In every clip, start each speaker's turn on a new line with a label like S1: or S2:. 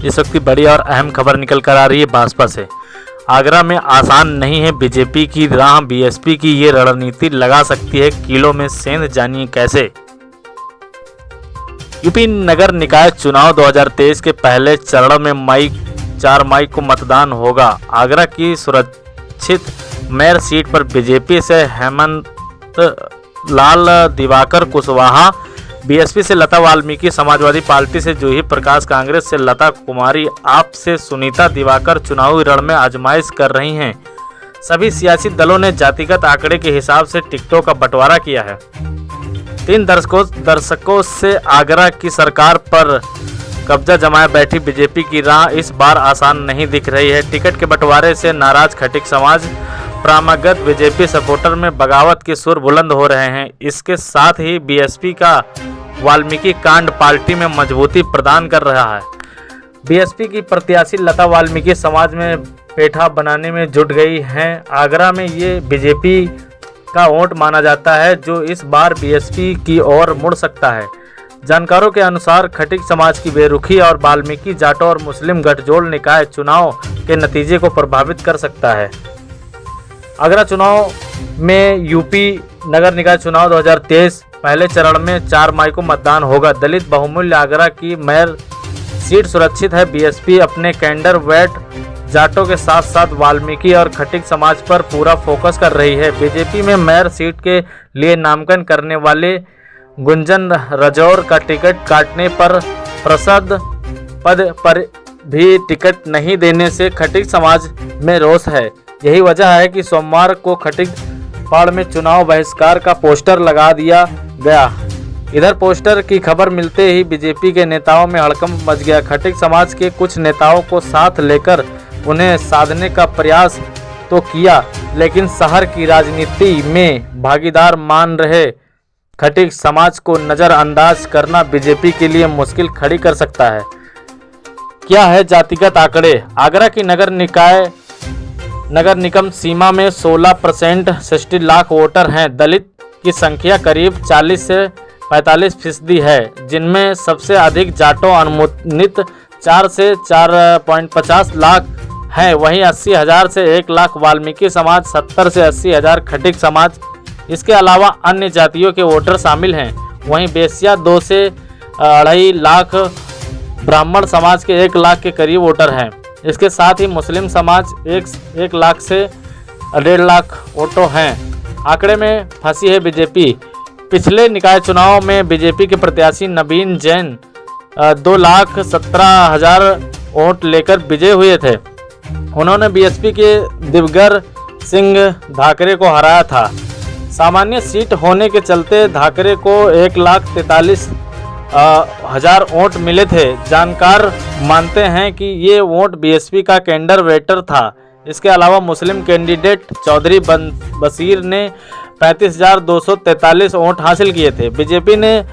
S1: इस वक्त की बड़ी और अहम खबर निकल कर आ रही है बांसपा से। आगरा में आसान नहीं है बीजेपी की राह, बीएसपी की ये रणनीति लगा सकती है किलो में सेंध, जानिए कैसे। यूपी नगर निकाय चुनाव 2023 के पहले चरण में 4 मई को मतदान होगा। आगरा की सुरक्षित मेयर सीट पर बीजेपी से हेमंत लाल दिवाकर कुशवाहा, बीएसपी से लता वाल्मीकि, समाजवादी पार्टी से जूही प्रकाश, कांग्रेस से लता कुमारी, आप से सुनीता दिवाकर चुनावी रण में आजमाइश कर रही हैं। सभी सियासी दलों ने जातिगत आंकड़े के हिसाब से टिकटों का बंटवारा किया है। 3 दशकों से आगरा की सरकार पर कब्जा जमाए बैठी बीजेपी की राह इस बार आसान नहीं दिख रही है। टिकट के बंटवारे से नाराज खटिक समाज, परंपरागत बीजेपी सपोर्टर में बगावत के सुर बुलंद हो रहे हैं। इसके साथ ही बीएसपी का वाल्मीकि कांड पार्टी में मजबूती प्रदान कर रहा है। बीएसपी की प्रत्याशी लता वाल्मीकि समाज में पेठा बनाने में जुट गई हैं। आगरा में ये बीजेपी का वोट माना जाता है जो इस बार बीएसपी की ओर मुड़ सकता है। जानकारों के अनुसार खटिक समाज की बेरुखी और वाल्मीकि, जाटो और मुस्लिम गठजोड़ निकाय चुनाव के नतीजे को प्रभावित कर सकता है। आगरा चुनाव में यूपी नगर निकाय चुनाव 2023 पहले चरण में 4 मई को मतदान होगा। दलित बहुमूल्य आगरा की मेयर सीट सुरक्षित है। बीएसपी अपने कैंडर वेट जाटों के साथ साथ वाल्मीकि और खटिक समाज पर पूरा फोकस कर रही है। बीजेपी में मेयर सीट के लिए नामांकन करने वाले गुंजन रजौर का टिकट काटने पर प्रसाद पद पर भी टिकट नहीं देने से खटिक समाज में रोष है। यही वजह है कि सोमवार को खटिक पाड़ में चुनाव बहिष्कार का पोस्टर लगा दिया गया। इधर पोस्टर की खबर मिलते ही बीजेपी के नेताओं में हड़कंप मच गया। खटिक समाज के कुछ नेताओं को साथ लेकर उन्हें साधने का प्रयास तो किया, लेकिन शहर की राजनीति में भागीदार मान रहे खटिक समाज को नज़रअंदाज करना बीजेपी के लिए मुश्किल खड़ी कर सकता है। क्या है जातिगत आंकड़े? आगरा की नगर निगम सीमा में 16% 60 लाख वोटर हैं। दलित की संख्या करीब 40 से 45% है, जिनमें सबसे अधिक जाटों अनुमानित 4 से 4.50 लाख हैं। वहीं 80,000 से 1 लाख वाल्मीकि समाज, 70 से 80,000 खटिक समाज, इसके अलावा अन्य जातियों के वोटर शामिल हैं। वहीं बेसिया 2 से 2.5 लाख, ब्राह्मण समाज के 1 लाख के करीब वोटर हैं। इसके साथ ही मुस्लिम समाज 1 लाख से 1.5 लाख वोटर हैं। आंकड़े में फंसी है बीजेपी। पिछले निकाय चुनाव में बीजेपी के प्रत्याशी नवीन जैन 2,17,000 वोट लेकर विजय हुए थे। उन्होंने बीएसपी के दिवगर सिंह धाकरे को हराया था। सामान्य सीट होने के चलते धाकरे को 1,43,000 वोट मिले थे। जानकार मानते हैं कि ये वोट बीएसपी का कैंडर वेटर था। इसके अलावा मुस्लिम कैंडिडेट चौधरी बशीर ने 35,243 वोट हासिल किए थे। बीजेपी ने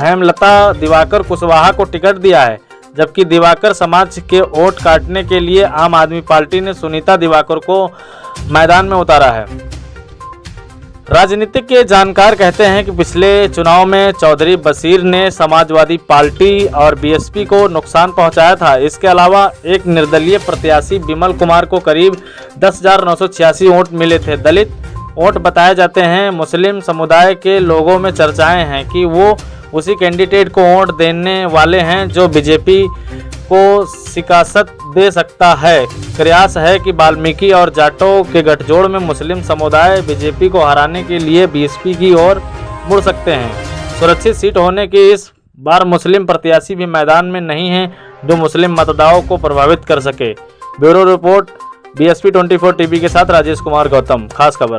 S1: हेमलता दिवाकर कुशवाहा को टिकट दिया है, जबकि दिवाकर समाज के वोट काटने के लिए आम आदमी पार्टी ने सुनीता दिवाकर को मैदान में उतारा है। राजनीतिक के जानकार कहते हैं कि पिछले चुनाव में चौधरी बशीर ने समाजवादी पार्टी और बीएसपी को नुकसान पहुंचाया था। इसके अलावा एक निर्दलीय प्रत्याशी विमल कुमार को करीब 10,986 वोट मिले थे। दलित वोट बताए जाते हैं। मुस्लिम समुदाय के लोगों में चर्चाएं हैं कि वो उसी कैंडिडेट को वोट देने वाले हैं जो बीजेपी को शिकस्त दे सकता है। प्रयास है कि वाल्मीकि और जाटों के गठजोड़ में मुस्लिम समुदाय बीजेपी को हराने के लिए बीएसपी की ओर मुड़ सकते हैं। सुरक्षित सीट होने की इस बार मुस्लिम प्रत्याशी भी मैदान में नहीं हैं जो मुस्लिम मतदाताओं को प्रभावित कर सके। ब्यूरो रिपोर्ट, BSP 24 टीवी के साथ राजेश कुमार गौतम। खास खबर।